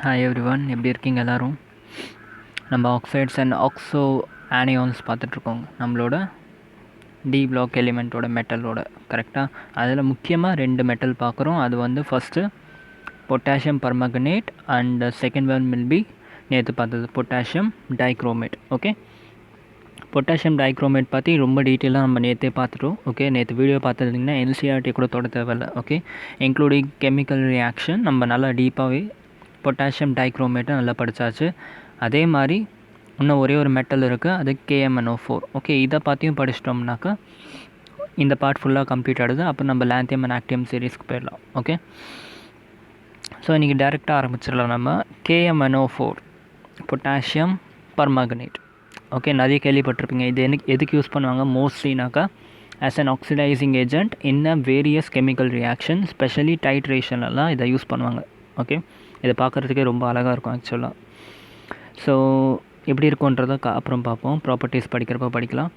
Hi everyone, எப்படி இருக்கீங்க எல்லோரும்? நம்ம ஆக்சைட்ஸ் அண்ட் ஆக்ஸோ ஆனியான்ஸ் பார்த்துட்ருக்கோங்க நம்மளோட டி பிளாக் எலிமெண்ட்டோட மெட்டலோட. கரெக்டாக அதில் முக்கியமாக 2 மெட்டல் பார்க்குறோம். அது வந்து first potassium permanganate and second one will be நேற்று பார்த்தது potassium dichromate. Okay, potassium dichromate பற்றி ரொம்ப டீட்டெயிலாக நம்ம நேற்றே பார்த்துட்டோம். ஓகே, நேற்று வீடியோ பார்த்துருந்தீங்கன்னா என்சிஆர்டி கூட தொட தேவையில்லை. ஓகே, இன்க்ளூடிங் கெமிக்கல் ரியாக்ஷன் நம்ம நல்லா டீப்பாகவே பொட்டாசியம் டைக்ரோமேட்டை நல்லா படித்தாச்சு. அதே மாதிரி இன்னும் ஒரே ஒரு மெட்டல் இருக்குது, அது KMnO4. ஓகே, இதை பற்றியும் படிச்சிட்டோம்னாக்கா இந்த பார்ட் ஃபுல்லாக கம்ப்ளீட் ஆகிடுது. அப்போ நம்ம லேந்தியம் அண்ட் ஆக்டியம் சீரீஸ்க்கு போயிடலாம். ஓகே, ஸோ இன்றைக்கி டேரெக்டாக ஆரம்பிச்சிடலாம். நம்ம KMnO4 பொட்டாசியம் பர்மங்கனேட். ஓகே, நிறைய கேள்விப்பட்டிருப்பீங்க. இது எதுக்கு யூஸ் பண்ணுவாங்க மோஸ்ட்லினாக்கா as an oxidising agent in a various chemical reaction, specially டைட்ரேஷன்லாம் இதை யூஸ் பண்ணுவாங்க. ஓகே, இதை பார்க்குறதுக்கே ரொம்ப அழகாக இருக்கும் ஆக்சுவலாக. ஸோ எப்படி இருக்குன்றதை அப்புறம் பார்ப்போம், ப்ராப்பர்ட்டிஸ் படிக்கிறப்ப படிக்கலாம்.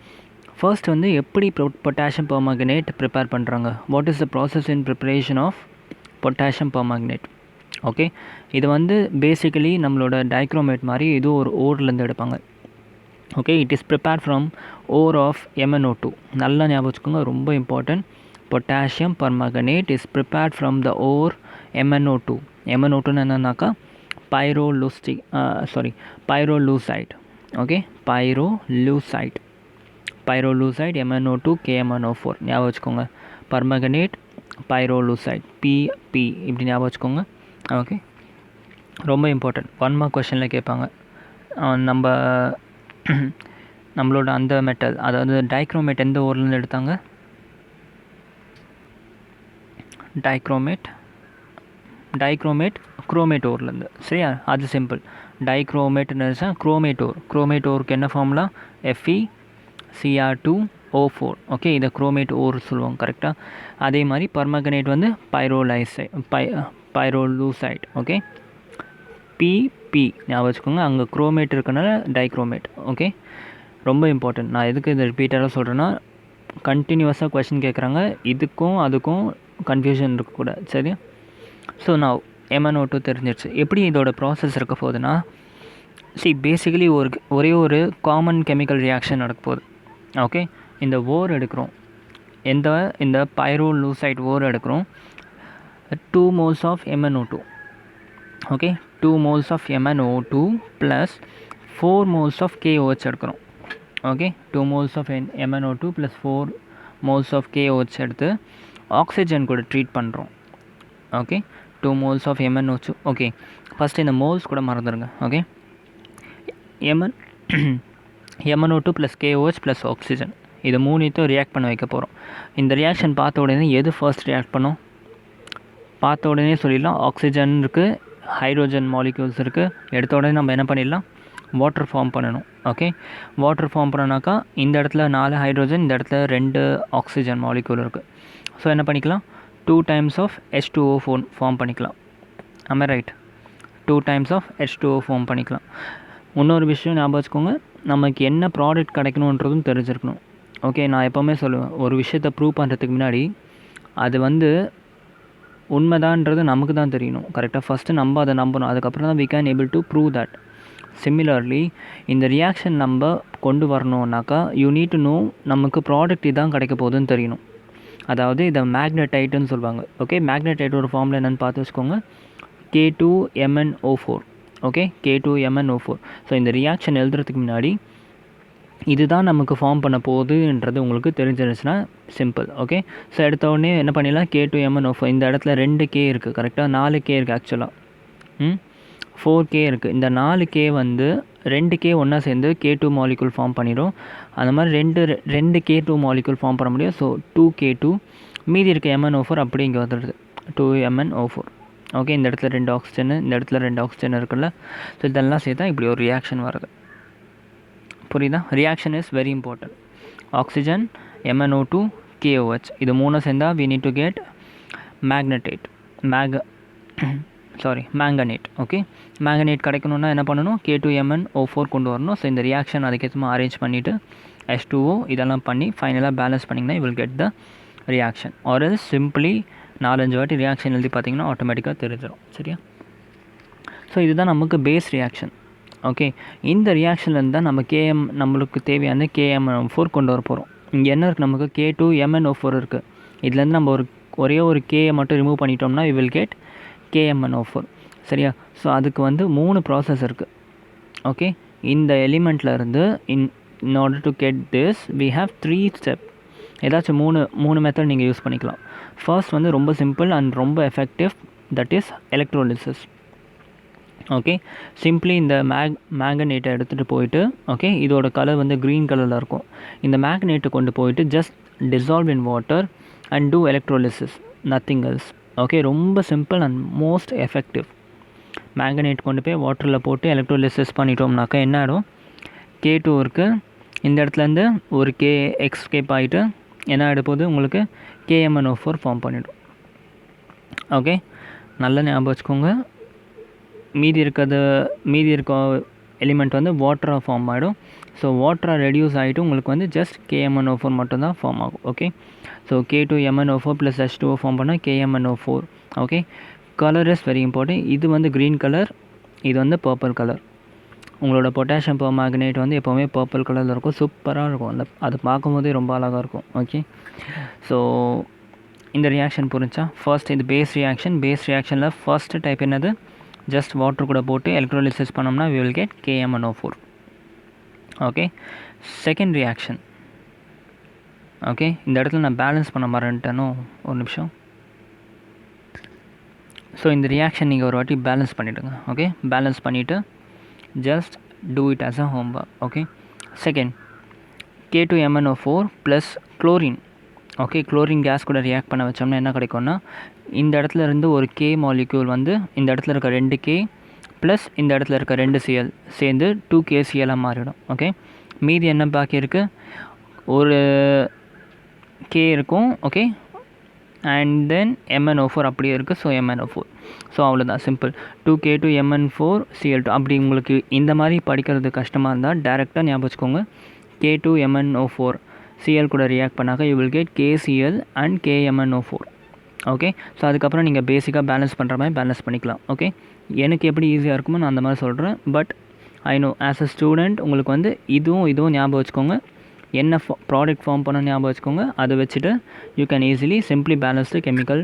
ஃபர்ஸ்ட் வந்து எப்படி பொட்டாசியம் பர்மங்கனேட் ப்ரிப்பேர் பண்ணுறாங்க, what is the process in preparation of potassium permanganate. Okay, இது வந்து பேசிக்கலி நம்மளோட டைக்ரோமேட் மாதிரி இது ஒரு ஓர்லேருந்து எடுப்பாங்க. Okay, it is prepare from ore of MnO2. நல்லா ஞாபகம் வச்சுக்கோங்க, ரொம்ப important. Potassium permanganate is prepared from the ore MnO2. MnO2ன்னு என்னன்னாக்கா பைரோலூசைட். ஓகே, பைரோலூசைட் MnO2 KMnO4 ஞாபகம் வச்சுக்கோங்க. பர்மங்கனேட் பைரோலூசைட் PP இப்படி ஞாபகம் வச்சுக்கோங்க. ஓகே, ரொம்ப இம்பார்ட்டன்ட். 1 மார்க் கொஷனில் கேட்பாங்க. நம்மளோட அந்த மெட்டல், அதாவது டைக்ரோமேட் எந்த ஓர்லேருந்து எடுத்தாங்க? டைக்ரோமேட் குரோமேட் ஓர்லேருந்து. சரியா, அது சிம்பிள். டைக்ரோமேட்னு குரோமேட்டோருக்கு என்ன ஃபார்முலா? FeCr2O4. ஓகே, இதை குரோமேட் ஓர் சொல்லுவாங்க. கரெக்டாக அதே மாதிரி பர்மங்கனேட் வந்து பைரோலூசைட். ஓகே, PP ஞாபகம் வச்சுக்கோங்க. அங்கே குரோமேட் இருக்கனால டைக்ரோமேட். ஓகே, ரொம்ப இம்பார்ட்டன்ட். நான் எதுக்கு இதை ரிப்பீட்டராக சொல்கிறேன்னா, கண்டினியூஸாக கொஷின் கேட்குறாங்க, இதுக்கும் அதுக்கும் கன்ஃபியூஷன் இருக்கக்கூடாது. சரியா, ஸோ நான் MnO2 தெரிஞ்சிடுச்சு. எப்படி இதோட ப்ராசஸ் இருக்க போகுதுன்னா, பேசிக்கலி ஒரே ஒரு காமன் கெமிக்கல் ரியாக்ஷன் நடக்க போகுது. ஓகே, இந்த ஓர் எடுக்கிறோம், இந்த பைரோலூசைட் ஓர் எடுக்கிறோம். 2 moles of MnO2. Okay, 2 moles of MnO2 plus 4 moles of KOH எடுக்கிறோம். Okay, 2 moles of MnO2 plus 4 moles of KOH எடுத்து ஆக்சிஜன் கூட ட்ரீட் பண்ணுறோம். Okay, 2 moles of MnO2. Okay, first இந்த மோல்ஸ் கூட மறந்துடுங்க. Okay, MnO2 plus KOH plus oxygen, இது மூணுத்தையும் react பண்ண வைக்க போகிறோம். இந்த ரியாக்ஷன் பார்த்த உடனே எது ஃபர்ஸ்ட் ரியாக்ட் பண்ணோம்? பார்த்த உடனே சொல்லிடலாம், ஆக்சிஜன் இருக்குது, ஹைட்ரோஜன் மாலிக்யூல்ஸ் இருக்குது. எடுத்த உடனே நம்ம என்ன பண்ணிடலாம்? வாட்டர் ஃபார்ம் பண்ணணும். ஓகே, வாட்டர் ஃபார்ம் பண்ணனாக்கா இந்த இடத்துல 4 ஹைட்ரோஜன், இந்த இடத்துல 2 ஆக்சிஜன் மாலிக்யூல் இருக்குது. ஸோ என்ன பண்ணிக்கலாம்? 2 times ஆஃப் H2O4 ஃபார்ம் பண்ணிக்கலாம். ஆமே right, 2 times of H2O form பண்ணிக்கலாம். இன்னொரு விஷயம் ஞாபகம் வச்சுக்கோங்க, நமக்கு என்ன ப்ராடக்ட் கிடைக்கணுன்றதும் தெரிஞ்சிருக்கணும். ஓகே, நான் எப்போவுமே சொல்லுவேன், ஒரு விஷயத்தை ப்ரூவ் பண்ணுறதுக்கு முன்னாடி அது வந்து உண்மைதான்றது நமக்கு தான் தெரியணும். கரெக்டாக ஃபஸ்ட்டு நம்ம அதை நம்பணும், அதுக்கப்புறம் தான் we can able to prove that. Similarly இந்த ரியாக்ஷன் நம்ம கொண்டு வரணுன்னாக்கா யூ நீட் டு நோ நமக்கு ப்ராடக்ட் இதான் கிடைக்க போகுதுன்னு தெரியணும். அதாவது இதை மேக்னடைட்டுன்னு சொல்லுவாங்க. ஓகே, மேக்னடைட்டோட ஃபார்மில் என்னென்னு பார்த்து வச்சுக்கோங்க, K2MnO4. Okay, K2MnO4. ஸோ இந்த ரியாக்ஷன் எழுதுறதுக்கு முன்னாடி இதுதான் நமக்கு ஃபார்ம் பண்ண போகுதுன்றது உங்களுக்கு தெரிஞ்சிருச்சுன்னா சிம்பிள். ஓகே, ஸோ எடுத்த உடனே என்ன பண்ணிடலாம்? K2MnO4. இந்த இடத்துல 2K இருக்குது, கரெக்டாக 4K இருக்குது ஆக்சுவலாக. 4K இருக்குது. இந்த 4K வந்து 2K ஒன்றா சேர்ந்து K2 மாலிக்யூல் ஃபார்ம் பண்ணிடும். அந்த மாதிரி 2 K2 மாலிக்யூல் ஃபார்ம் பண்ண முடியும். ஸோ 2K2, மீதி இருக்க MnO4 அப்படி இங்கே வந்துடுது, 2MnO4. ஓகே, இந்த இடத்துல 2 ஆக்சிஜன், இந்த இடத்துல 2 ஆக்சிஜன் இருக்குல்ல. ஸோ இதெல்லாம் சேர்த்தா இப்படி ஒரு ரியாக்ஷன் வருது. புரியுதா? Reaction is very important. Oxygen, MnO2, KOH, இது 3 சேர்ந்தா we need to get manganate. Okay, manganate கிடைக்கணுன்னா என்ன பண்ணணும்? K2MnO4 கொண்டு வரணும். ஸோ இந்த ரியாக்ஷன் அதுக்கேற்ற அரேஞ்ச் பண்ணிவிட்டு H2O இதெல்லாம் பண்ணி ஃபைனலாக பேலன்ஸ் பண்ணிங்கன்னா you will get the reaction. or else simply 4-5 வாட்டி ரியாக்ஷன் எழுதி பார்த்தீங்கன்னா ஆட்டோமேட்டிக்காக தெரிஞ்சிடும். சரியா? ஸோ இதுதான் நமக்கு பேஸ் ரியாக்ஷன். ஓகே, இந்த ரியாக்ஷன்லேருந்து தான் நம்ம நம்மளுக்கு தேவையான KMnO4 கொண்டு வர போகிறோம். இங்கே என்ன இருக்குது, நமக்கு K2MnO4 இருக்குது. இதுலேருந்து நம்ம ஒரே ஒரு Kயை மட்டும் ரிமூவ் பண்ணிட்டோம்னா we will get KMnO4. சரியா? ஸோ அதுக்கு 3 ப்ராசஸ் இருக்குது. ஓகே, இந்த எலிமெண்ட்டில் இருந்து in order to get this we have 3 step. ஏதாச்சும் மூணு மெத்தட் நீங்கள் யூஸ் பண்ணிக்கலாம். ஃபர்ஸ்ட் ரொம்ப சிம்பிள் அண்ட் ரொம்ப effective, that is electrolysis. Okay, simply இந்த மேங்கனேட்டை எடுத்துகிட்டு போயிட்டு, ஓகே, இதோட கலர் க்ரீன் கலரில் இருக்கும். இந்த மேக்னேட்டை கொண்டு போயிட்டு just dissolve in water and do electrolysis, nothing else. Okay, ரொம்ப simple and most effective. Manganate கொண்டு போய் வாட்டரில் போட்டு எலக்ட்ரோலிசிஸ் பண்ணிட்டோம்னாக்கா என்ன ஆகிடும், K2 இருக்குது, இந்த இடத்துலேருந்து ஒரு K எக்ஸ்கேப் ஆகிட்டு என்ன ஆகிட போகுது, உங்களுக்கு KMnO4 ஃபார்ம் பண்ணிவிடும். ஓகே, நல்ல ஞாபகம் வச்சுக்கோங்க. மீதி இருக்க எலிமெண்ட் வாட்டராக ஃபார்ம் ஆகிடும். ஸோ வாட்டராக ரெடியூஸ் ஆகிட்டு உங்களுக்கு ஜஸ்ட் KMnO4 மட்டும்தான் ஃபார்ம் ஆகும். Okay, so K2MnO4 + H2O form பண்ணால் KMnO4. Okay, colour is very important. இது க்ரீன் கலர், இது பர்பிள் கலர். உங்களோட பொட்டாசியம் பெர்மாங்கனேட் எப்போவுமே பர்பிள் கலரில் இருக்கும், சூப்பராக இருக்கும். அது பார்க்கும்போதே ரொம்ப அழகாக இருக்கும். ஓகே, ஸோ இந்த ரியாக்ஷன் புரிஞ்சா, ஃபர்ஸ்ட் இது பேஸ் ரியாக்ஷனில் ஃபர்ஸ்ட் டைப் என்னது, ஜஸ்ட் வாட்டர் கூட போட்டு எலக்ட்ரோலிசிஸ் பண்ணோம்னா we will get KMnO4. Okay, second reaction. Okay, இந்த இடத்துல நான் பேலன்ஸ் பண்ண மறந்துட்டேனோ, ஒரு நிமிஷம். ஸோ இந்த ரியாக்ஷன் நீங்கள் ஒரு வாட்டி பேலன்ஸ் பண்ணிவிடுங்க. ஓகே, பேலன்ஸ் பண்ணிவிட்டு just do it as a homework. Okay, second K2MnO4 + chlorine. Okay, chlorine case கூட ரியாக்ட் பண்ண வச்சோம்னா என்ன கிடைக்கும்னா, இந்த இடத்துல இருந்து ஒரு K மாலிக்யூல் இந்த இடத்துல இருக்க 2 K ப்ளஸ் இந்த இடத்துல இருக்க 2 Cl சேர்ந்து 2 KClஆக மாறிடும். ஓகே, மீதி என்ன பாக்கி இருக்குது, ஒரு K இருக்கும். ஓகே, அண்ட் தென் MnO4 அப்படியே இருக்குது. So MnO4. ஸோ அவ்வளோதான், சிம்பிள். 2K2Mn4Cl2. அப்படி உங்களுக்கு இந்த மாதிரி படிக்கிறது கஷ்டமாக இருந்தால் டேரெக்டாக ஞாபகம் வச்சுக்கோங்க, K2MnO4 Cl கூட ரியாக்ட் பண்ணாக்க you will get KCl and KMnO4. Okay, so அதுக்கப்புறம் நீங்கள் பேசிக்காக பேலன்ஸ் பண்ணுற மாதிரி பேலன்ஸ் பண்ணிக்கலாம். ஓகே, எனக்கு எப்படி ஈஸியாக இருக்குமோ நான் அந்த மாதிரி சொல்கிறேன். But I know as a student உங்களுக்கு இதுவும் ஞாபகம் வச்சுக்கோங்க, என்ன ப்ராடக்ட் ஃபார்ம் பண்ண ஞாபகம் வச்சுக்கோங்க. அதை வச்சுட்டு you can easily simply balance the chemical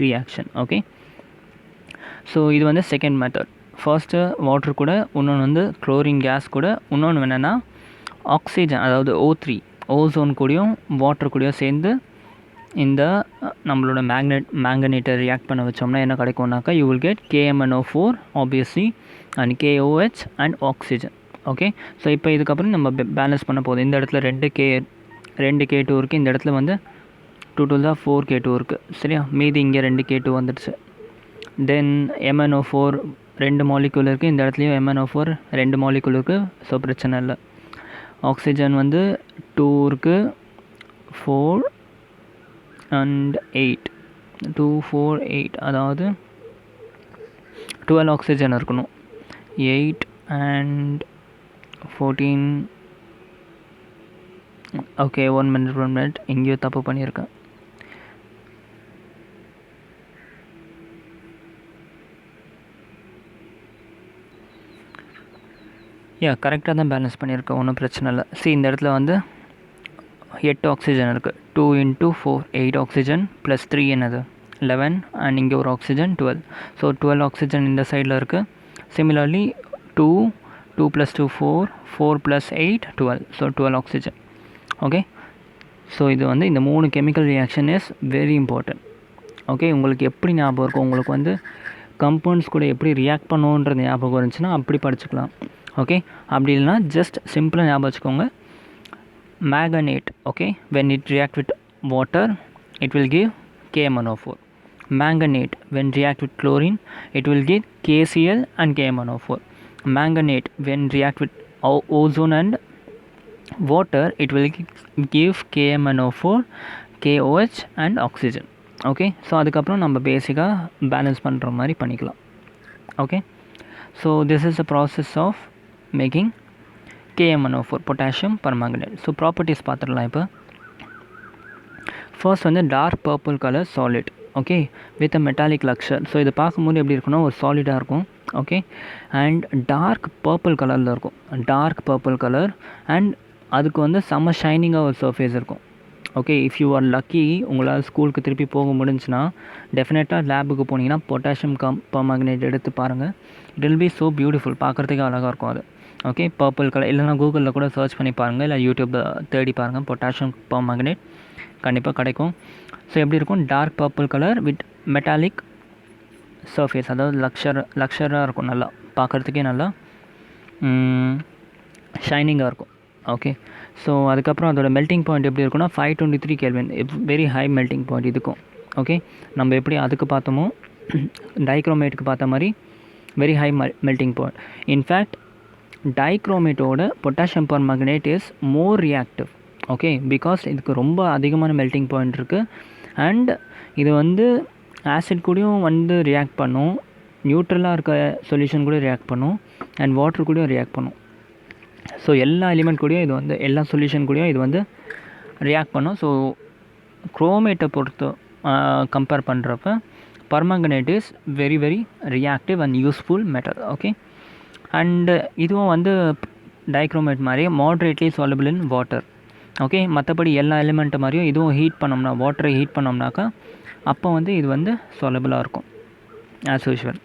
reaction. Okay, so இது செகண்ட் மெத்தட். ஃபர்ஸ்ட்டு வாட்டர் கூட, இன்னொன்று குளோரின் கேஸ் கூட, இன்னொன்று என்னென்னா ஆக்சிஜன், அதாவது O3 ஓசோன் கூடயும் வாட்டர் கூடயும் சேர்ந்து இந்த நம்மளோட மேங்கனேட்டை ரியாக்ட் பண்ண வச்சோம்னா என்ன கிடைக்கும்னாக்கா you will get KMnO4 obviously and KOH and oxygen. Okay, so இப்போ இதுக்கப்புறம் நம்ம பேலன்ஸ் பண்ண போதும். இந்த இடத்துல 2 K2 இருக்குது, இந்த இடத்துல 2 2 தான் 4 K2 இருக்குது. சரியா, மீதி இங்கே 2 K2 வந்துடுச்சு. தென் MnO4 2 மாலிக்யூல் இருக்குது, இந்த இடத்துலையும் MnO4 2 மாலிக்யூல் இருக்குது. ஸோ பிரச்சனை இல்லை. ஆக்சிஜன் 2 இருக்குது, 4 and 8, 2 4 8, அதாவது 12 ஆக்சிஜன் இருக்கணும். 8 and 14. ஓகே, 1 minute எங்கேயோ தப்பு பண்ணியிருக்கேன். கரெக்டாக தான் பேலன்ஸ் பண்ணியிருக்கேன், ஒன்றும் பிரச்சனை இல்லை. இந்த இடத்துல 8 ஆக்சிஜன் இருக்குது. 2 × 4 8 ஆக்சிஜன் ப்ளஸ் 3 என்னது 11, அண்ட் இங்கே ஒரு ஆக்சிஜன் 12. ஸோ 12 ஆக்சிஜன் இந்த சைடில் இருக்குது. Similarly 2 + 2 4 4 + 8 12. So 12 oxygen. Okay, so இது இந்த 3 chemical reaction is very important. Okay, உங்களுக்கு எப்படி ஞாபகம் இருக்கும், உங்களுக்கு கம்பவுண்ட்ஸ் கூட எப்படி ரியாக்ட் பண்ணுன்றது ஞாபகம் இருந்துச்சுன்னா அப்படி படிச்சுக்கலாம். ஓகே, அப்படி இல்லைனா ஜஸ்ட் சிம்பிளாக ஞாபகம் வச்சுக்கோங்க, manganate, okay, when it react with water it will give KMnO4. Manganate when react with chlorine it will give KCl and KMnO4. Manganate when react with ozone and water it will give KMnO4, KOH and oxygen. Okay, so அதுக்கப்புறம் நம்ம பேசிக்காக balance பண்ணுற மாதிரி பண்ணிக்கலாம். Okay, so this is the process of making KMnO4 potassium permanganate. So properties பார்த்துடலாம். இப்போ first dark purple colour solid. Okay, with a metallic lustre. So இதை பார்க்கும்போது எப்படி இருக்குன்னா ஒரு சாலிடாக இருக்கும். ஓகே. அண்ட் டார்க் பர்பிள் கலரில் இருக்கும், டார்க் பர்பிள் கலர். அண்ட் அதுக்கு வந்து செம்ம ஷைனிங்காக ஒரு சர்ஃபேஸ் இருக்கும். Okay, if you are lucky உங்களால் ஸ்கூலுக்கு திருப்பி போக முடிஞ்சுன்னா டெஃபினட்டாக லேபுக்கு போனீங்கன்னா பொட்டாசியம் பெர்மாங்கனேட் எடுத்து பாருங்கள். It will be so beautiful, பார்க்குறதுக்கே அழகாக இருக்கும் அது. Okay, purple colour. இல்லைனா கூகுளில் கூட சர்ச் பண்ணி பாருங்கள், இல்லை யூடியூப்பில் தேடி பாருங்கள், பொட்டாசியம் பெர்மாங்கனேட் கண்டிப்பாக கிடைக்கும். ஸோ எப்படி இருக்கும், dark purple colour with metallic surface, அதாவது லக்ஷராக இருக்கும், நல்லா பார்க்குறதுக்கே நல்லா ஷைனிங்காக இருக்கும். ஓகே, ஸோ அதுக்கப்புறம் அதோட மெல்ட்டிங் பாயிண்ட் எப்படி இருக்குன்னா 523 kelvin, very high melting point இதுக்கும். ஓகே, நம்ம எப்படி அதுக்கு பார்த்தோமோ டைக்ரோமேட்டுக்கு பார்த்த மாதிரி very high melting point. In fact டைக்ரோமேட்டோட potassium permanganate is more reactive. Okay, because இதுக்கு ரொம்ப அதிகமான மெல்ட்டிங் பாயிண்ட் இருக்குது. அண்ட் இது வந்து ஆசிட் கூடயும் வந்து ரியாக்ட் பண்ணும், நியூட்ரலாக இருக்க சொல்யூஷன் கூட ரியாக்ட் பண்ணும், அண்ட் வாட்டர் கூடயும் ரியாக்ட் பண்ணும். ஸோ எல்லா எலிமெண்ட் கூடயும் இது வந்து, எல்லா சொல்யூஷன் கூடயும் இது வந்து ரியாக்ட் பண்ணும். ஸோ குரோமேட்டை பொறுத்து கம்பேர் பண்ணுறப்ப permanganate is very very reactive and useful metal. Okay, and இதுவும் வந்து டைக்ரோமேட் மாதிரி மாட்ரேட்லி சாலபிள் இன் வாட்டர். ஓகே, மற்றபடி எல்லா எலிமெண்ட்டு மாதிரியும் இதுவும் ஹீட் பண்ணோம்னா, வாட்டரை ஹீட் பண்ணோம்னாக்கா அப்போ வந்து இது வந்து சாலபிளாக இருக்கும் as usual.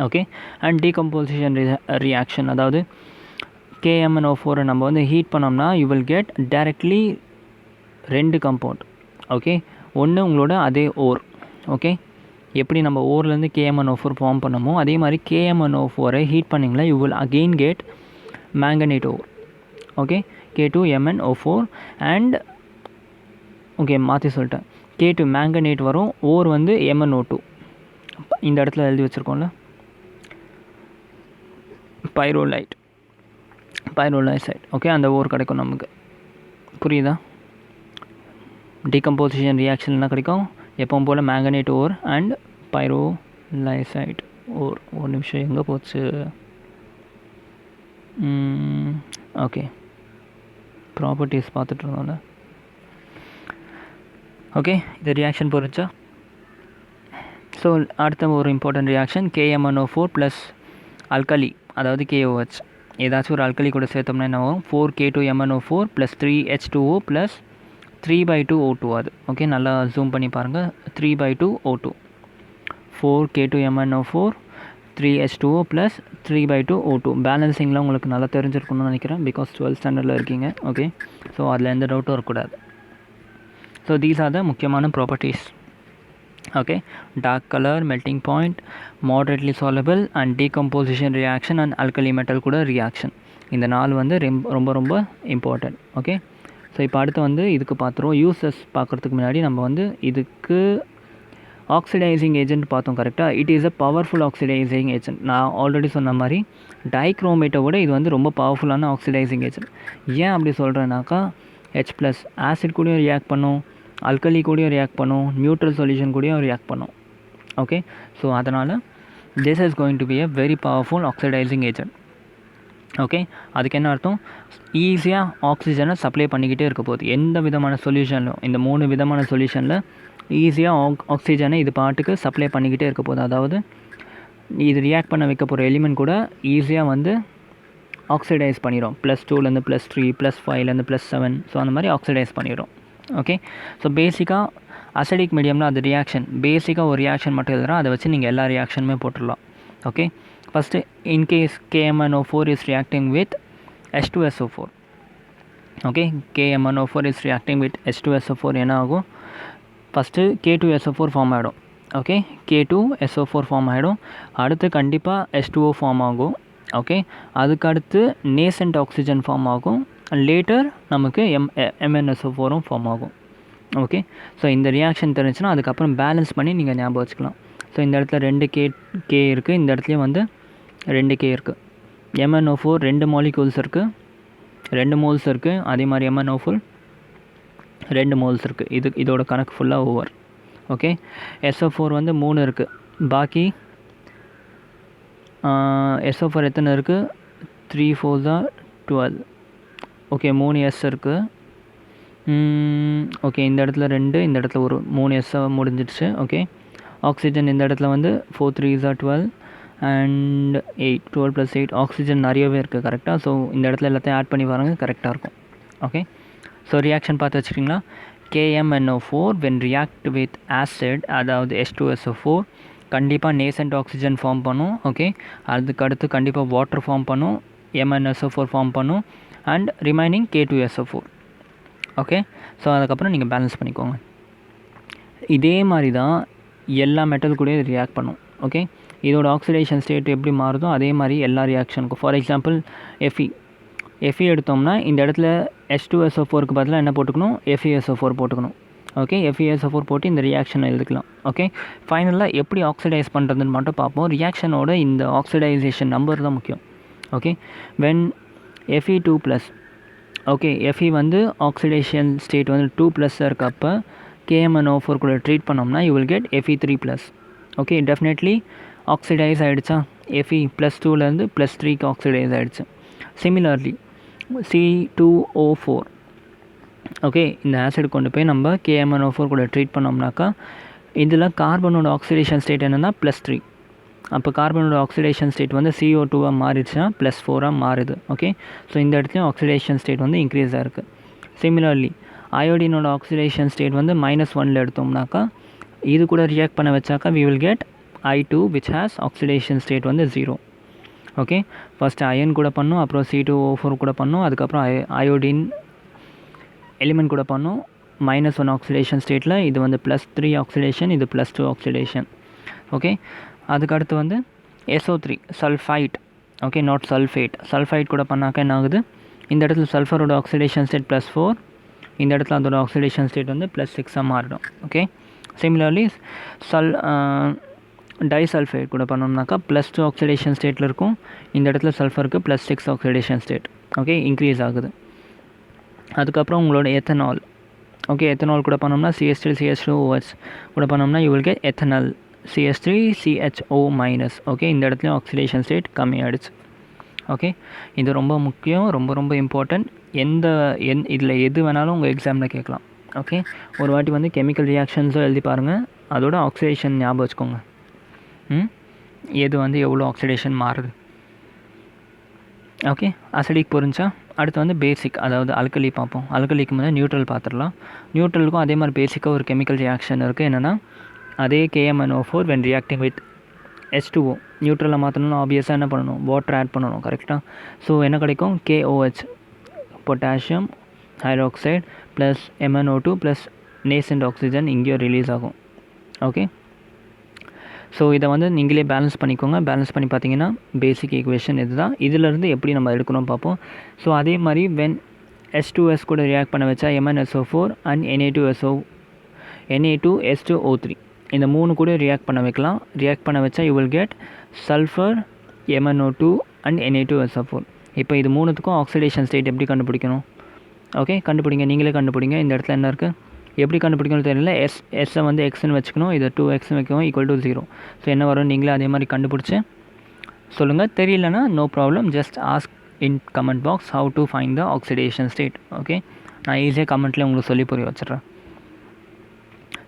Okay, and decomposition reaction, அதாவது KMnO4 நம்ம வந்து ஹீட் பண்ணோம்னா you will get directly 2 compound. Okay, ஒன்று உங்களோட அதே ஓர். ஓகே, எப்படி நம்ம ஓர்லேருந்து KMnO4 ஃபார்ம் பண்ணமோ அதே மாதிரி KMnO4 ஹீட் பண்ணிங்களா you will again get manganate or. Okay, K2MnO4 and okay மாற்றி சொல்லிட்டேன், K2 மேங்கனேட் வரும், ஓர் வந்து MnO2. இந்த இடத்துல எழுதி வச்சுருக்கோம்ல, பைரோலைசைட். ஓகே, அந்த ஓர் கிடைக்கும் நமக்கு, புரியுதா? டீகம்போசிஷன் ரியாக்ஷன் என்ன கிடைக்கும், எப்பவும் போல் மேங்கனேட் ஓர் அண்ட் பைரோலைசைட் ஓர். ஒரு நிமிஷம், எங்கே போச்சு? ஓகே, ப்ராப்பர்ட்டிஸ் பார்த்துட்டு இருந்தோம்ல. ஓகே, இது ரியாக்ஷன் புரிஞ்சா? ஸோ அடுத்த ஒரு important reaction KMnO4 plus alkali, அதாவது KOH. ஏதாச்சும் ஒரு அல்கலி கூட சேர்த்தோம்னா என்ன ஆகும், 4K2MnO4 plus 3H2O plus 3/2O2 அது. ஓகே, நல்லா ஜூம் பண்ணி பாருங்கள், 3/2O2, 4K2MnO4 3H2O plus 3/2O2. பேலன்சிங்லாம் உங்களுக்கு நல்லா தெரிஞ்சிருக்கணும்னு நினைக்கிறேன், பிகாஸ் 12th ஸ்டாண்டர்டில் இருக்கீங்க. ஓகே, ஸோ அதில் எந்த டவுட்டும் இருக்கக்கூடாது. ஸோ தீஸ் ஆர் த முக்கியமான properties. Okay, dark colour, melting point, moderately soluble and decomposition reaction and alkali metal கூட ரியாக்ஷன். இந்த 4 வந்து ரொம்ப ரொம்ப இம்பார்ட்டன்ட். ஓகே, ஸோ இப்போ அடுத்து வந்து இதுக்கு பார்த்துருவோம். யூசஸ் பார்க்குறதுக்கு முன்னாடி நம்ம வந்து இதுக்கு ஆக்சிடைசிங் ஏஜென்ட் பார்த்தோம் கரெக்டாக. It is a powerful oxidizing agent. நான் ஆல்ரெடி சொன்ன மாதிரி டைக்ரோமேட்டை விட இது வந்து ரொம்ப பவர்ஃபுல்லான ஆக்சிடைசிங் ஏஜென்ட். ஏன் அப்படி சொல்கிறேன்னாக்கா, H+ ஆசிட் கூடயும் ரியாக்ட் பண்ணும், அல்கலி கூடயும் ரியாக்ட் பண்ணும், நியூட்ரல் சொல்யூஷன் கூடயும் ரியாக்ட் பண்ணும். ஓகே, ஸோ அதனால் this is going to be a very powerful oxidizing agent. Okay, அதுக்கு என்ன அர்த்தம், ஈஸியாக ஆக்சிஜனை சப்ளை பண்ணிக்கிட்டே இருக்க போகுது. எந்த விதமான சொல்யூஷன்லும், இந்த 3 விதமான சொல்யூஷனில் ஈஸியாக ஆக்சிஜனை இது பாட்டுக்கு சப்ளை பண்ணிக்கிட்டே இருக்க போகுது. அதாவது இது ரியாக்ட் பண்ண வைக்க போகிற எலிமெண்ட் கூட ஈஸியாக வந்து ஆக்சிடைஸ் பண்ணிடும். +2லேருந்து +3, +5லேருந்து +7, ஸோ அந்த மாதிரி ஆக்சிடைஸ் பண்ணிடும். ஓகே, ஸோ பேசிக்காக அசிடிக் மீடியமில் அது ரியாக்ஷன், பேசிக்காக ஒரு ரியாக்ஷன் மட்டும் எழுதுகிறோம், அதை வச்சு நீங்கள் எல்லா ரியாக்ஷனுமே போட்டுடலாம். Okay, first in case KMnO4 is reacting with H2SO4. Okay, KMnO4 is reacting with H2SO4 என்ன ஆகும், ஃபஸ்ட்டு K2SO4 ஃபார்ம் ஆகிடும். ஓகே, K2SO4 ஃபார்ம் ஆகிடும். அடுத்து கண்டிப்பாக H2O ஃபார்ம் ஆகும். ஓகே, அதுக்கு அடுத்து நேசன்ட் ஆக்சிஜன் ஃபார்ம் ஆகும். லேட்டர் நமக்கு MnSO4 ஃபார்ம் ஆகும். ஓகே, ஸோ இந்த ரியாக்ஷன் தெரிஞ்சுன்னா அதுக்கப்புறம் பேலன்ஸ் பண்ணி நீங்கள் ஞாபகம் வச்சுக்கலாம். ஸோ இந்த இடத்துல 2K இருக்குது, இந்த இடத்துலையும் வந்து 2K இருக்குது. MnO4 2 மாலிக்யூல்ஸ் இருக்குது, 2 மோல்ஸ் இருக்குது. அதே மாதிரி MnO4 2 மோல்ஸ் இருக்குது. இதோட கணக்கு ஃபுல்லாக ஓவர். ஓகே, SO4 வந்து 3 இருக்குது. பாக்கி SO4 எத்தனை இருக்குது, 3 4 12. ஓகே, 3 S இருக்குது. ஓகே, இந்த இடத்துல 2, இந்த இடத்துல ஒரு 3 S முடிஞ்சிடுச்சு. ஓகே, ஆக்சிஜன் இந்த இடத்துல வந்து 4 3 12 அண்ட் 8 12 + 8 ஆக்சிஜன் நிறையவே இருக்குது கரெக்டாக. ஸோ இந்த இடத்துல எல்லாத்தையும் ஆட் பண்ணி பாருங்க, கரெக்டாக இருக்கும். ஓகே, ஸோ ரியாக்ஷன் பார்த்து வச்சுக்கிங்களா. KMnO4 when react with acid, அதாவது H2SO4 கண்டிப்பாக நேசன்ட் ஆக்சிஜன் ஃபார்ம் பண்ணும். ஓகே, அதுக்கடுத்து கண்டிப்பாக வாட்டர் ஃபார்ம் பண்ணும், MnSO4 ஃபார்ம் பண்ணும், and remaining K2SO4. Okay, so அதுக்கப்புறம் நீங்கள் பேலன்ஸ் பண்ணிக்கோங்க. இதே மாதிரி தான் எல்லா மெட்டல் கூட ரியாக்ட் பண்ணும். ஓகே, இதோட ஆக்சிடேஷன் ஸ்டேட் எப்படி மாறுதோ அதே மாதிரி எல்லா ரியாக்ஷனுக்கும். ஃபார் எக்ஸாம்பிள் Fe எடுத்தோம்னா இந்த இடத்துல H2SO4க்கு பதிலாக என்ன போட்டுக்கணும், FeSO4 போட்டுக்கணும். ஓகே, FeSO4 போட்டு இந்த ரியாக்ஷனை எழுதிக்கலாம். ஓகே, ஃபைனலாக எப்படி ஆக்சிடைஸ் பண்ணுறதுன்னு மட்டும் பார்ப்போம். ரியாக்ஷனோட இந்த ஆக்சிடைசேஷன் நம்பர் தான் முக்கியம். Okay, when Fe2+, okay, Fe வந்து ஆக்சிடேஷன் ஸ்டேட் வந்து 2+ இருக்கப்போ KMnO4 கூட ட்ரீட் பண்ணோம்னா you will get Fe3+. Okay, definitely oxidise ஆகிடுச்சா, Fe +2லேருந்து +3க்கு ஆக்சிடைஸ் ஆகிடுச்சு. சிமிலர்லி C2O4, ஓகே, இந்த ஆசிட் கொண்டு போய் நம்ம KMnO4 கூட ட்ரீட் பண்ணோம்னாக்கா இதில் கார்பனோட ஆக்சிடேஷன் ஸ்டேட் என்னென்னா +3. அப்போ கார்பனோட ஆக்சிடேஷன் ஸ்டேட் வந்து CO2வாக மாறிடுச்சுன்னா +4ஆக மாறுது. ஓகே, ஸோ இந்த இடத்துலையும் ஆக்சிடேஷன் ஸ்டேட் வந்து இன்க்ரீஸ் ஆகிருக்கு. சிமிலர்லி அயோடினோட ஆக்சிடேஷன் ஸ்டேட் வந்து -1 எடுத்தோம்னாக்கா இது கூட ரியாக்ட் பண்ண வச்சாக்கா we will get I2 which has oxidation state வந்து 0. ஓகே, ஃபஸ்ட்டு அயன் கூட பண்ணோம், அப்புறம் C2O4 கூட பண்ணோம், அதுக்கப்புறம் அயோடின் எலிமெண்ட் கூட பண்ணோம். -1 ஆக்சிடேஷன் ஸ்டேட்டில் இது வந்து +3 ஆக்சிடேஷன், இது +2 ஆக்சிடேஷன். ஓகே, அதுக்கடுத்து வந்து SO3 sulphide. Okay, not sulphate. Sulphide கூட பண்ணாக்கா என்ன ஆகுது, இந்த இடத்துல சல்ஃபரோட ஆக்சிடேஷன் ஸ்டேட் +4, இந்த இடத்துல அதோட ஆக்சிடேஷன் ஸ்டேட் வந்து +6ஆக மாறிடும். ஓகே, சிமிலர்லி டைசல்ஃபைட் கூட பண்ணோம்னாக்கா +2 ஆக்சிடேஷன் ஸ்டேட்டில் இருக்கும், இந்த இடத்துல சல்ஃபருக்கு +6 ஆக்சிடேஷன் ஸ்டேட். ஓகே, இன்க்ரீஸ் ஆகுது. அதுக்கப்புறம் உங்களோட எத்தனால். ஓகே, எத்தனால் கூட பண்ணோம்னா CH3CH2OH கூட பண்ணோம்னா you will get ethanol CH3CHO-. Okay, இந்த இடத்துலையும் ஆக்சிடேஷன் ஸ்டேட் கம்மியாகிடுச்சு. ஓகே, இது ரொம்ப முக்கியம், ரொம்ப ரொம்ப இம்பார்ட்டண்ட். இதில் எது வேணாலும் உங்கள் எக்ஸாமில் கேட்கலாம். ஓகே, ஒரு வாட்டி வந்து கெமிக்கல் ரியாக்ஷன்ஸும் எழுதி பாருங்கள், அதோட ஆக்சிடேஷன் ஞாபகம் வச்சுக்கோங்க. எது வந்து எவ்வளோ ஆக்சிடேஷன் மாறுது. ஓகே, அசிடிக் புரிஞ்சா அடுத்து வந்து பேசிக், அதாவது அல்கலி பார்ப்போம். அல்கலிக்கு முதல்ல நியூட்ரல் பார்த்துடலாம். நியூட்ரலுக்கும் அதே மாதிரி பேசிக்காக ஒரு கெமிக்கல் ரியாக்ஷன் இருக்குது. என்னென்னா அதே KMnO4 when reacting with H2O நியூட்ரலில் மாற்றணும்னா ஆப்வியஸாக என்ன பண்ணணும், வாட்டர் ஆட் பண்ணணும். கரெக்டாக. ஸோ என்ன கிடைக்கும், KOH potassium hydroxide plus MnO2 plus nascent oxygen இங்கேயோ ரிலீஸ் ஆகும். ஓகே, ஸோ இதை வந்து நீங்களே பேலன்ஸ் பண்ணிக்கோங்க. பேலன்ஸ் பண்ணி பார்த்தீங்கன்னா பேசிக் ஈக்குவேஷன் இது தான். இதிலேருந்து எப்படி நம்ம எடுக்கணும் பார்ப்போம். ஸோ அதே மாதிரி வென் H2S கூட ரியாக்ட் பண்ண வச்சா MnSO4 அண்ட் Na2SO3 இந்த 3 கூட ரியாக்ட் பண்ண வைக்கலாம். ரியாக்ட் பண்ண வச்சா you will get sulphur, MnO2 and Na2SO4. இப்போ இது 3த்துக்கும் ஆக்சிடேஷன் ஸ்டேட் எப்படி கண்டுபிடிக்கணும். ஓகே, கண்டுபிடிங்க, நீங்களே கண்டுபிடிங்க. இந்த இடத்துல என்ன இருக்குது, எப்படி கண்டுபிடிக்கணும் தெரியல. எஸ்ஸை வந்து எக்ஸ்ன்னு வச்சுக்கணும், இதை 2x வைக்கணும், =0. ஸோ என்ன வரும் நீங்களே அதே மாதிரி கண்டுபிடிச்சி சொல்லுங்கள். தெரியலனா no problem, just ask in comment box how to find the oxidation state. Okay, நான் ஈஸியாக கமெண்ட்லேயே உங்களுக்கு சொல்லி புரிய வச்சிட்றேன்.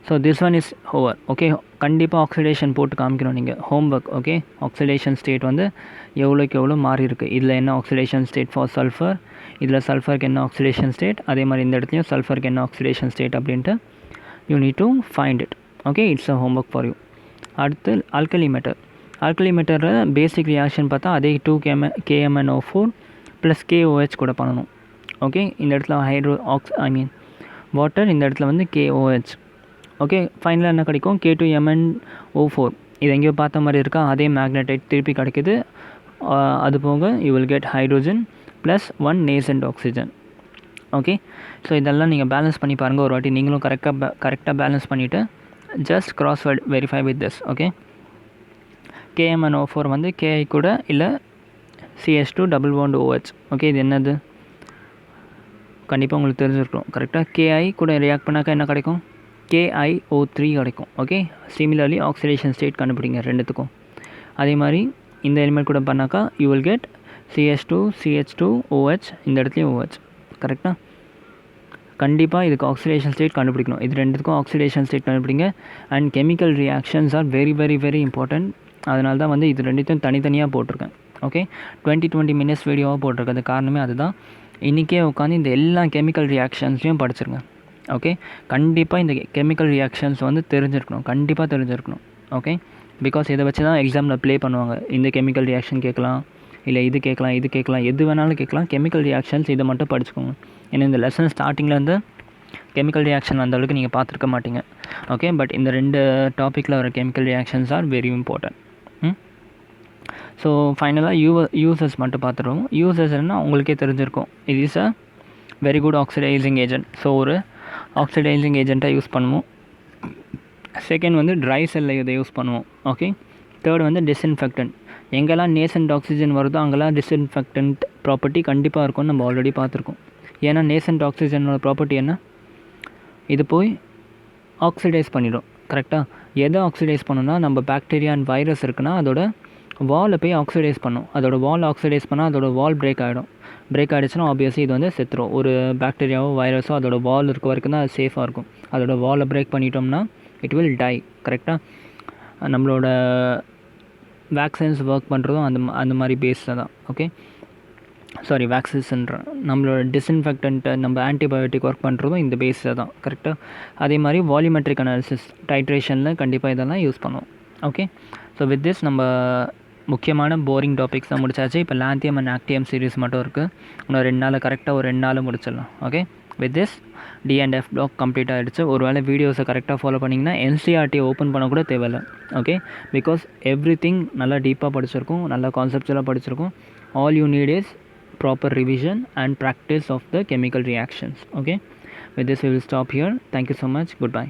So this one is over. Okay, கண்டிப்பாக ஆக்சிடேஷன் போட்டு காமிக்கணும் நீங்கள், homework. Okay, oxidation state வந்து எவ்வளோக்கு எவ்வளோ மாறி இருக்குது. இதில் என்ன ஆக்சிடேஷன் ஸ்டேட் ஃபார் சல்ஃபர், இதில் சல்ஃபருக்கு என்ன ஆக்சிடேஷன் ஸ்டேட், அதே மாதிரி இந்த இடத்துலையும் சல்ஃபருக்கு என்ன ஆக்சிடேஷன் ஸ்டேட் அப்படின்ட்டு you need to find it. Okay, it's a home work for you. அடுத்து ஆல்கலி மெட்டர். ஆல்கலி மெட்டரில் பேசிக் ரியாக்ஷன் பார்த்தா அதே 2 KMnO4 ப்ளஸ் KOH கூட பண்ணணும். ஓகே, இந்த இடத்துல வாட்டர், இந்த இடத்துல வந்து KOH. ஓகே, ஃபைனலாக என்ன கிடைக்கும், K2MnO4. இது எங்கேயோ பார்த்த மாதிரி இருக்கா, அதே மேக்னடைட் திருப்பி கிடைக்குது. அது போக you will get hydrogen plus 1 nascent oxygen. Okay, so இதெல்லாம் நீங்கள் பேலன்ஸ் பண்ணி பாருங்கள் ஒரு வாட்டி. நீங்களும் கரெக்டாக பேலன்ஸ் பண்ணிவிட்டு just cross verify with this. Okay, KMnO4 வந்து KI கூட இல்லை CH2 double bond OH. Okay, இது என்னது கண்டிப்பாக உங்களுக்கு தெரிஞ்சிருக்கணும். கரெக்டாக KI கூட ரியாக்ட் பண்ணாக்கா என்ன கிடைக்கும், KiO3 கிடைக்கும். ஓகே, சிமிலர்லி ஆக்சிடேஷன் ஸ்டேட் கண்டுபிடிங்க ரெண்டுத்துக்கும். அதே மாதிரி இந்த எலிமெண்ட் கூட பண்ணாக்கா யூ வில் கெட் CH2OH, இந்த இடத்துலையும் OH. கரெக்டாக. கண்டிப்பாக இதுக்கு ஆக்சிடேஷன் ஸ்டேட் கண்டுபிடிக்கணும். இது ரெண்டுத்துக்கும் ஆக்சிடேஷன் ஸ்டேட் கண்டுபிடிங்க. And chemical reactions are very very very important. அதனால தான் வந்து இது ரெண்டுத்தையும் தனித்தனியாக போட்டிருக்கேன். ஓகே, 20 மினிட்ஸ் வீடியோவாக போட்டிருக்கிறது காரணமே அதுதான். இன்றைக்கே உட்காந்து இந்த எல்லா கெமிக்கல் ரியாக்ஷன்ஸையும் படிச்சிருங்க. ஓகே, கண்டிப்பாக இந்த கெமிக்கல் ரியாக்ஷன்ஸ் வந்து தெரிஞ்சிருக்கணும், கண்டிப்பாக தெரிஞ்சிருக்கணும். ஓகே, பிகாஸ் இதை வச்சு தான் எக்ஸாமில் ப்ளே பண்ணுவாங்க. இந்த கெமிக்கல் ரியாக்ஷன் கேட்கலாம், இல்லை இது கேட்கலாம், இது கேட்கலாம், எது வேணாலும் கேட்கலாம். கெமிக்கல் ரியாக்ஷன்ஸ் இதை மட்டும் படிச்சுக்கோங்க. ஏன்னா இந்த லெசன் ஸ்டார்டிங்லேருந்து கெமிக்கல் ரியாக்ஷன் அந்தளவுக்கு நீங்கள் பார்த்துருக்க மாட்டீங்க. ஓகே, பட் இந்த 2 டாப்பிக்கில் வர chemical reactions are very important. So ஃபைனலாக யூசஸ் மட்டும் பார்த்துருவோம். யூசஸ்னால் உங்களுக்கே தெரிஞ்சிருக்கும், இது is a very good oxidising agent. So ஒரு ஆக்சிடைசிங் ஏஜென்ட்டாக யூஸ் பண்ணுவோம். செகண்ட் வந்து ட்ரை செல்லை இதை யூஸ் பண்ணுவோம். ஓகே, தேர்ட் வந்து டிஸ்இன்ஃபெக்டன்ட். எங்கெல்லாம் நேசன்ட் ஆக்சிஜன் வருதோ அங்கெல்லாம் டிஸ்இன்ஃபெக்டன்ட் ப்ராப்பர்ட்டி கண்டிப்பாக இருக்கும்னு நம்ம ஆல்ரெடி பார்த்துருக்கோம். ஏன்னா நேசன்ட் ஆக்சிஜனோட ப்ராப்பர்ட்டி என்ன, இது போய் ஆக்சிடைஸ் பண்ணிடும். கரெக்டாக, எதை ஆக்சிடைஸ் பண்ணணும்னா நம்ம பாக்டீரியா அண்ட் வைரஸ் இருக்குன்னா அதோட வாலை போய் ஆக்சிடைஸ் பண்ணும். அதோட வால் ஆக்சிடைஸ் பண்ணால் அதோட வால் பிரேக் ஆகிடும். பிரேக் ஆகிடுச்சுன்னா ஆப்வியஸ்லி இது வந்து செத்துரும். ஒரு பாக்டீரியாவோ வைரஸோ அதோட வால் இருக்க வரைக்கும் தான் அது சேஃபாக இருக்கும். அதோட வாலை பிரேக் பண்ணிட்டோம்னா இட் வில் டை. கரெக்டாக, நம்மளோட வேக்சின்ஸ் ஒர்க் பண்ணுறதும் அந்த மாதிரி பேஸில் தான். ஓகே, சாரி வேக்சின்ஸ்ன்ற நம்மளோட டிஸ்இன்ஃபெக்டன்ட்டை நம்ம ஆன்டிபயோட்டிக் ஒர்க் பண்ணுறதும் இந்த பேஸில் தான். கரெக்டாக, அதே மாதிரி வால்யூமெட்ரிக் அனாலிசிஸ் டைட்ரேஷனில் கண்டிப்பாக இதெல்லாம் யூஸ் பண்ணுவோம். ஓகே, ஸோ வித் திஸ் நம்ம முக்கியமான போரிங் டாபிக்ஸ் தான் முடிச்சாச்சு. இப்போ லாந்தியம் அண்ட் ஆக்டியம் சீரிஸ் மட்டும் இருக்குது. இன்னும் 2 நாள் கரெக்டாக ஒரு 2 நாள் முடிச்சிடலாம். Okay, with this D&F block complete ஆகிடுச்சு. ஒரு வேளை வீடியோஸை கரெக்டாக ஃபாலோ பண்ணிங்கன்னா NCERT ஓப்பன் பண்ண கூட தேவையில்லை. ஓகே, பிகாஸ் எவ்ரிதிங் நல்லா டீப்பாக படிச்சிருக்கும், நல்லா கான்செப்ட்ஸ்லாம் படிச்சிருக்கும். All you need is proper revision and practice of the chemical reactions. Okay, with this we will stop here. Thank you so much. Goodbye.